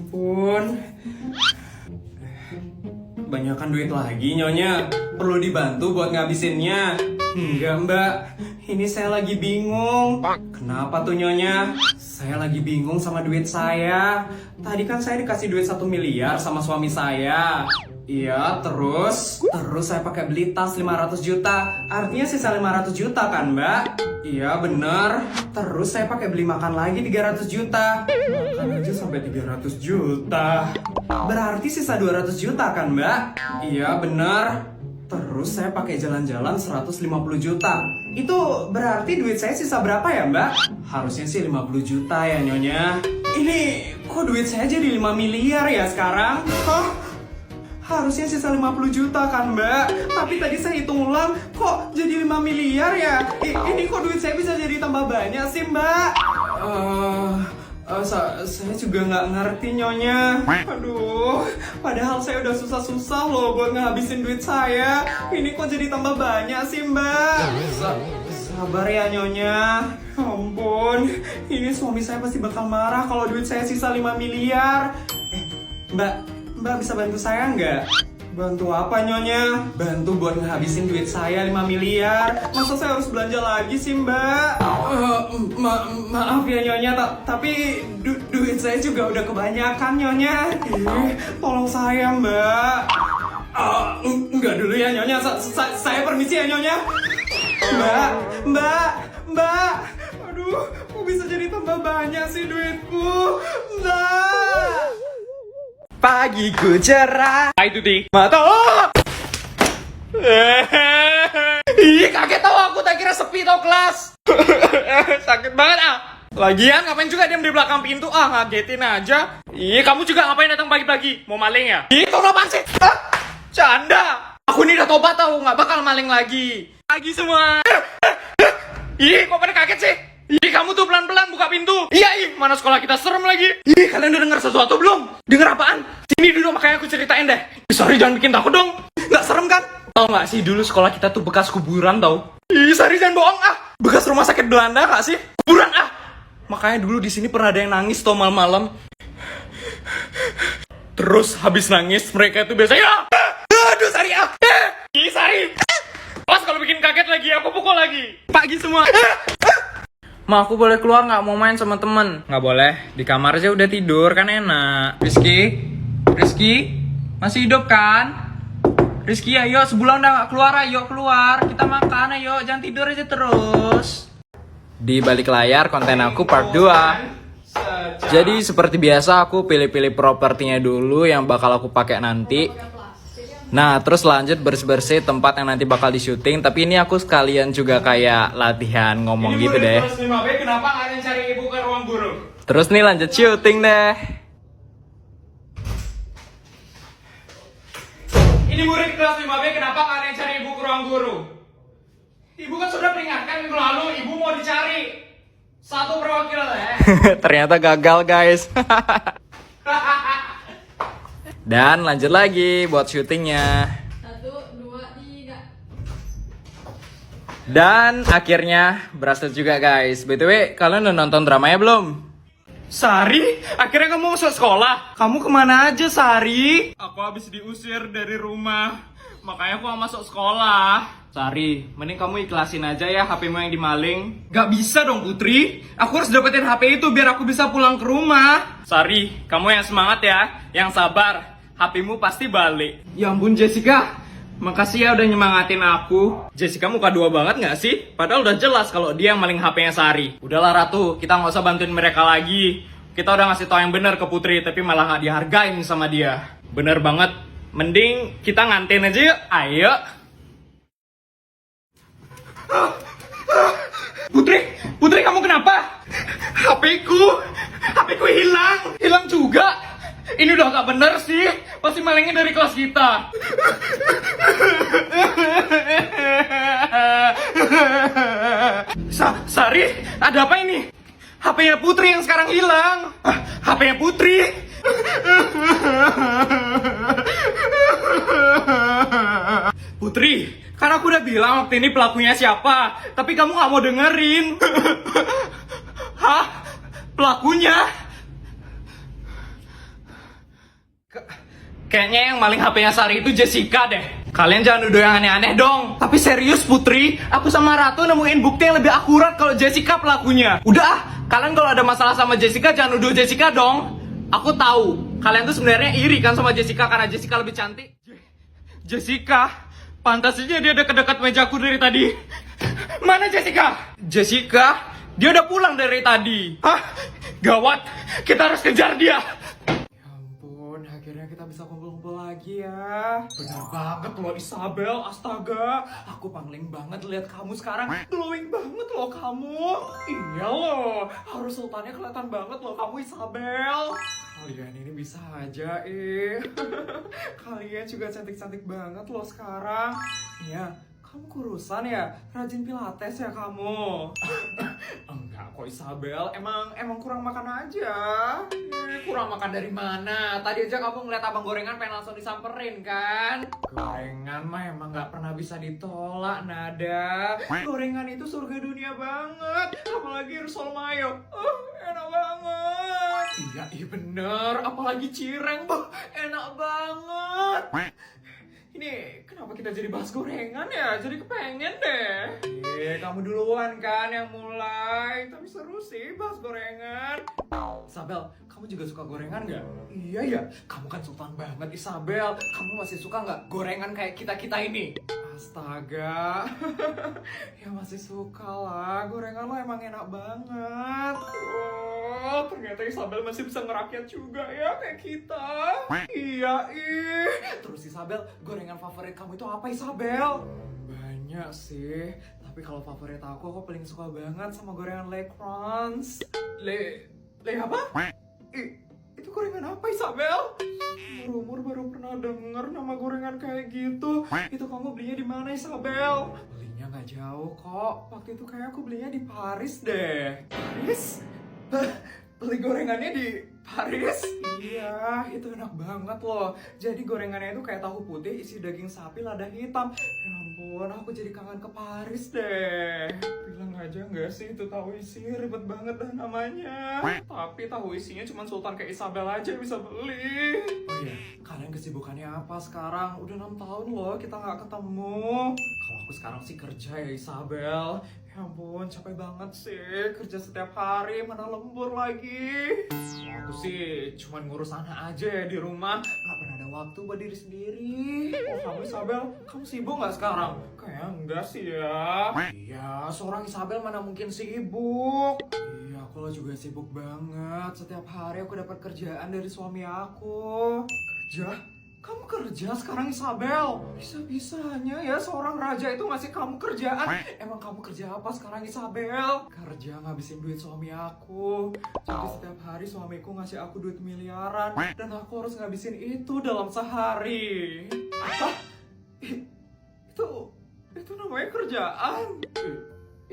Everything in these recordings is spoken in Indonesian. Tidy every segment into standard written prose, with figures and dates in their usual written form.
ampun. Banyakan duit lagi Nyonya. Perlu dibantu buat ngabisinnya. Enggak Mbak, ini saya lagi bingung. Kenapa tuh Nyonya? Saya lagi bingung sama duit saya. Tadi kan saya dikasih duit 1 miliar sama suami saya. Iya, terus saya pakai beli tas 500 juta. Artinya sisa 500 juta kan Mbak? Iya bener. Terus saya pakai beli makan lagi 300 juta. Makan aja sampai 300 juta. Berarti sisa 200 juta kan Mbak? Iya bener. Terus saya pakai jalan-jalan 150 juta. Itu berarti duit saya sisa berapa ya Mbak? Harusnya sih 50 juta ya Nyonya. Ini kok duit saya jadi 5 miliar ya sekarang? Hah? Harusnya sisa 50 juta kan Mbak? Tapi tadi saya hitung ulang, kok jadi 5 miliar ya? Ini kok duit saya bisa jadi tambah banyak sih Mbak? Saya juga nggak ngerti Nyonya. Aduh, padahal saya udah susah-susah loh buat ngabisin duit saya. Ini kok jadi tambah banyak sih Mbak? Sabar ya Nyonya. Ampun, ini suami saya pasti bakal marah kalau duit saya sisa 5 miliar. Mbak bisa bantu saya nggak? Bantu apa Nyonya? Bantu buat ngehabisin duit saya 5 miliar. Masa saya harus belanja lagi sih Mbak? Maaf ya Nyonya, tapi duit saya juga udah kebanyakan Nyonya. Tolong saya Mbak. Enggak dulu ya Nyonya, saya permisi ya Nyonya. Mbak. Aduh, kok bisa jadi tambah banyak sih duitku? Mbak. Pagiku cerah. Itu di mata. Ih, kaget tau aku, tak kira sepi tau kelas. Sakit banget Lagian ngapain juga diam di belakang pintu? Ngagetin aja. Ih, kamu juga ngapain datang pagi-pagi? Mau maling ya? Ih, kau apaan sih? Canda. Aku ini udah tobat tau, nggak bakal maling lagi. Pagi semua. Ih, kok pada kaget sih? Ih, kamu tuh pelan-pelan buka pintu. Iya, mana sekolah kita serem lagi. Ih, kalian udah denger sesuatu belum? Denger apaan? Sini dulu, makanya aku ceritain deh. Sorry, jangan bikin takut dong. Nggak serem kan? Tau nggak sih, dulu sekolah kita tuh bekas kuburan tau. Ih, sorry, jangan bohong Bekas rumah sakit Belanda nggak sih? Kuburan Makanya dulu di sini pernah ada yang nangis tau malam-malam. Terus habis nangis, mereka itu biasanya aduh, Sari Ih, Sari. Pas kalau bikin kaget lagi, aku pukul lagi. Pagi semua. Ma, aku boleh keluar nggak? Mau main sama temen? Nggak boleh, di kamar aja udah tidur, kan enak. Rizky, masih hidup kan? Rizky, ayo, sebulan udah nggak keluar, ayo keluar. Kita makan, ayo, jangan tidur aja terus. Di balik layar konten aku part 2. Jadi seperti biasa aku pilih-pilih propertinya dulu yang bakal aku pakai nanti. Nah, terus lanjut bersih-bersih tempat yang nanti bakal di syuting. Tapi ini aku sekalian juga kayak latihan ngomong gitu deh. Kelas 5B, kenapa kalian cari ibu ke ruang guru? Terus nih lanjut syuting deh. Ini murid kelas 5B, kenapa kalian cari ibu ke ruang guru? Ibu kan sudah peringatkan minggu lalu, ibu mau dicari. Satu perwakilan Ternyata gagal guys. Dan lanjut lagi buat syutingnya. 1, 2, 3. Dan akhirnya berhasil juga guys. BTW, kalian udah nonton dramanya belum? Sari, akhirnya kamu masuk sekolah. Kamu kemana aja Sari? Aku habis diusir dari rumah, makanya aku gak masuk sekolah. Sari, mending kamu ikhlasin aja ya HP-mu yang dimaling. Gak bisa dong Putri, aku harus dapetin HP itu biar aku bisa pulang ke rumah. Sari, kamu yang semangat ya, yang sabar. HP-mu pasti balik. Ya ampun Jessica, makasih ya udah nyemangatin aku. Jessica muka dua banget gak sih? Padahal udah jelas kalau dia yang maling HP-nya Sari. Udahlah Ratu, kita gak usah bantuin mereka lagi. Kita udah ngasih tau yang bener ke Putri, tapi malah gak dihargain sama dia. Bener banget, mending kita ngantin aja yuk. Ayo. Putri kamu kenapa? HP-ku hilang juga. Ini udah gak bener sih, pasti malingnya dari kelas kita. Sari, ada apa ini? HP-nya Putri yang sekarang hilang. HP-nya Putri. Putri, kan aku udah bilang waktu ini pelakunya siapa, tapi kamu gak mau dengerin. Hah? Pelakunya? Kayaknya yang maling HP-nya Sari itu Jessica deh. Kalian jangan nuduh yang aneh-aneh dong. Tapi serius Putri, aku sama Ratu nemuin bukti yang lebih akurat kalau Jessica pelakunya. Udah, kalian kalau ada masalah sama Jessica jangan nuduh Jessica dong. Aku tahu, kalian tuh sebenarnya iri kan sama Jessica karena Jessica lebih cantik. Jessica, pantas aja dia dekat-dekat mejaku dari tadi. Mana Jessica? Jessica, dia udah pulang dari tadi. Hah? Gawat, kita harus kejar dia. Akhirnya kita bisa kumpul-kumpul lagi ya. Benar banget loh Isabel, astaga. Aku pangling banget lihat kamu sekarang. Glowing banget loh kamu. Iya loh, harus sultannya kelihatan banget loh kamu Isabel. Kalian ini bisa aja Kalian juga cantik-cantik banget loh sekarang. Iya, kamu kurusan ya? Rajin pilates ya kamu? Enggak kok Isabel, emang kurang makan aja. Kurang makan dari mana? Tadi aja kamu ngeliat abang gorengan pengen langsung disamperin kan? Gorengan mah emang gak pernah bisa ditolak, Nada. Gorengan itu surga dunia banget. Apalagi risol mayo. Enak banget. Iya bener, apalagi cireng. Enak banget. Ini kenapa kita jadi bahas gorengan ya? Jadi kepengen deh. Kamu duluan kan yang mulai. Tapi seru sih bahas gorengan. Isabel, kamu juga suka gorengan nggak? Iya ya, kamu kan sultan banget Isabel. Kamu masih suka nggak gorengan kayak kita-kita ini? Astaga. Ya masih suka lah. Gorengan lo emang enak banget. Oh, ternyata Isabel masih bisa ngerakyat juga ya kayak kita. Iya, Terus Isabel, gorengan favorit kamu itu apa Isabel? Banyak sih. Tapi kalau favorit aku paling suka banget sama gorengan Le Crunch. Le apa? Itu gorengan apa Isabel? Umur baru pernah denger nama gorengan kayak gitu. Itu kamu belinya di mana Isabel? Belinya nggak jauh kok. Waktu itu kayak aku belinya di Paris deh. Paris? Beli gorengannya di Paris? Iya, itu enak banget loh. Jadi gorengannya itu kayak tahu putih isi daging sapi lada hitam. Ya ampun, aku jadi kangen ke Paris deh. Bilang aja nggak sih itu tahu isi ribet banget dah namanya. Tapi tahu isinya cuma sultan kayak Isabel aja yang bisa beli. Oh iya, kalian kesibukannya apa sekarang? Udah 6 tahun loh kita nggak ketemu. Kalau aku sekarang sih kerja ya Isabel. Ya ampun, capek banget sih kerja setiap hari, mana lembur lagi. Aku sih cuman ngurus anak aja ya di rumah, gak pernah ada waktu buat diri sendiri. Oh kamu Isabel, kamu sibuk gak sekarang? Kayaknya enggak sih ya. Iya, seorang Isabel mana mungkin sibuk. Iya, aku juga sibuk banget. Setiap hari aku dapat kerjaan dari suami aku. Kerja? Kamu kerja sekarang Isabel? Bisa-bisanya ya seorang raja itu ngasih kamu kerjaan. Emang kamu kerja apa sekarang Isabel? Kerja ngabisin duit suami aku. Jadi setiap hari suamiku ngasih aku duit miliaran. Dan aku harus ngabisin itu dalam sehari. Apa? Itu namanya kerjaan?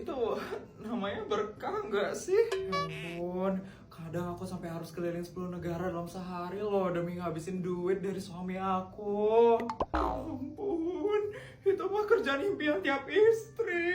Itu namanya berkah nggak sih? Ya ampun. Kadang aku sampai harus keliling 10 negara dalam sehari loh demi ngabisin duit dari suami aku. Ya ampun, itu mah kerjaan impian tiap istri.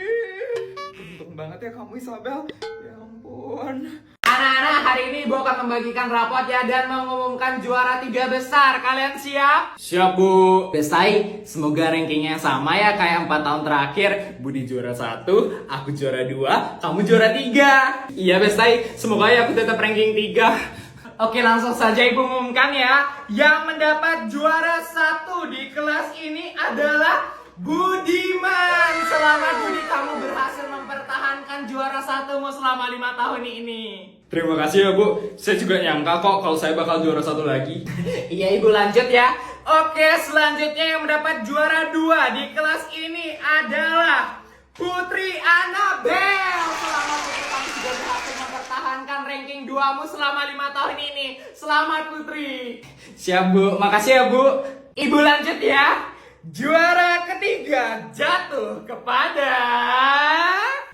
Untung banget ya kamu Isabel. Ya ampun. Anak-anak, hari ini Ibu akan membagikan rapot ya dan mengumumkan juara 3 besar. Kalian siap? Siap Bu. Bestai, semoga rankingnya sama ya kayak 4 tahun terakhir. Budi juara 1, aku juara 2, kamu juara 3. Iya Bestai, semoga ya aku tetap ranking 3. Oke, langsung saja Ibu umumkan ya. Yang mendapat juara 1 di kelas ini adalah Budiman. Selamat Budi, kamu berhasil mempertahankan juara 1mu selama 5 tahun ini. Terima kasih ya Bu. Saya juga nyangka kok kalau saya bakal juara 1 lagi. Iya Ibu, lanjut ya. Oke, selanjutnya yang mendapat juara 2 di kelas ini adalah Putri Anabel. Selamat Putri, kamu sudah berhasil mempertahankan ranking 2mu selama 5 tahun ini. Selamat Putri. Siap Bu, makasih ya Bu. Ibu lanjut ya. Juara ketiga jatuh kepada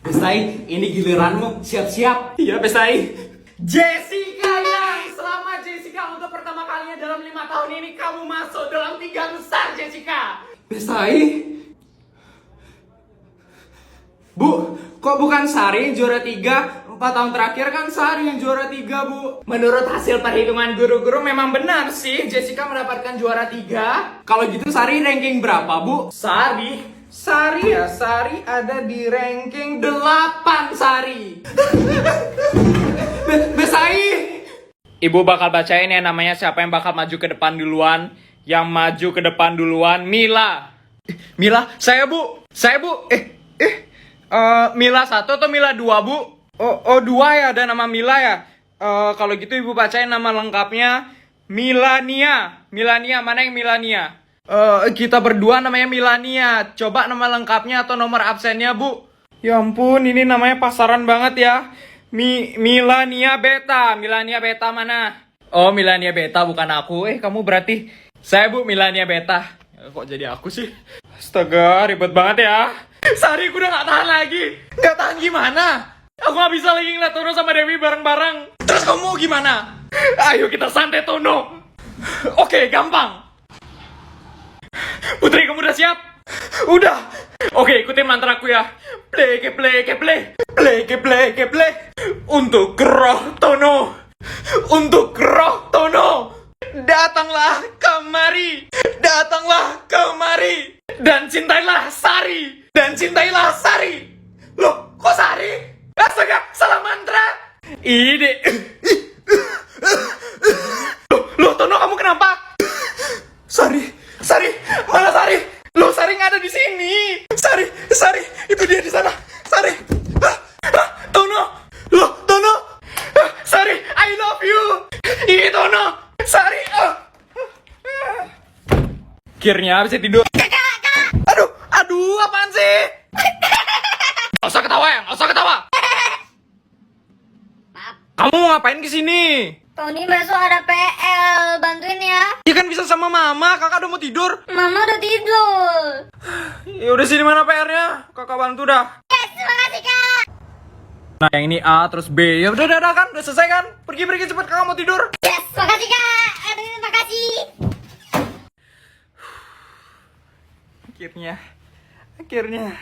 Bestai, ini giliranmu. Siap-siap. Iya Bestai. Jessica Yang. Selamat Jessica, untuk pertama kalinya dalam 5 tahun ini kamu masuk dalam 3 besar Jessica. Bestai. Bu, kok bukan Sari juara 3, 4 tahun terakhir kan Sari yang juara 3, Bu. Menurut hasil perhitungan guru-guru memang benar sih Jessica mendapatkan juara 3. Kalau gitu Sari ranking berapa, Bu? Sari ada di ranking 8, Sari. Besai. Ibu bakal bacain ya namanya siapa yang bakal maju ke depan duluan. Yang maju ke depan duluan Mila. Mila, saya Bu. Mila 1 atau Mila 2, Bu? Oh 2 ya, ada nama Mila ya. Kalau gitu Ibu bacain nama lengkapnya. Milania, mana yang Milania? Kita berdua namanya Milania. Coba nama lengkapnya atau nomor absennya, Bu. Ya ampun, ini namanya pasaran banget ya. Milania Beta mana? Oh, Milania Beta bukan aku. Kamu berarti saya, Bu, Milania Beta. Kok jadi aku sih? Astaga, ribet banget ya. Sari, aku udah gak tahan lagi. Gak tahan gimana? Aku gak bisa lagi ngeliat Tono sama Dewi bareng-bareng. Terus kamu mau gimana? Ayo kita santai, Tono. Oke, gampang. Putri, kamu udah siap? Udah. Oke, ikutin mantraku ya. Play. Untuk roh Tono. Datanglah kemari. Dan cintailah Sari. Loh, kok Sari? Astaga, salah mantra. Ide. Loh, Tono, kamu kenapa? Sari, mana Sari? Loh, Sari nggak ada di sini. Sari, itu dia di sana. Sari, Tono, loh, Tono, Sari, I love you. Ih, Tono, Sari, Akhirnya bisa tidur. Aduh, apaan sih? Nggak usah ketawa. Maaf, Kamu mau ngapain kesini? Tony besok ada PL, bantuin ya. Ya kan bisa sama mama, kakak udah mau tidur. Mama udah tidur. Ya udah sini mana PR-nya? Kakak bantu dah. Yes, terima kasih kak. Nah, yang ini A terus B. Ya udah kan, udah selesai kan? Pergi cepet, kakak mau tidur. Yes, makasih kak. Aduh, makasih. Akhirnya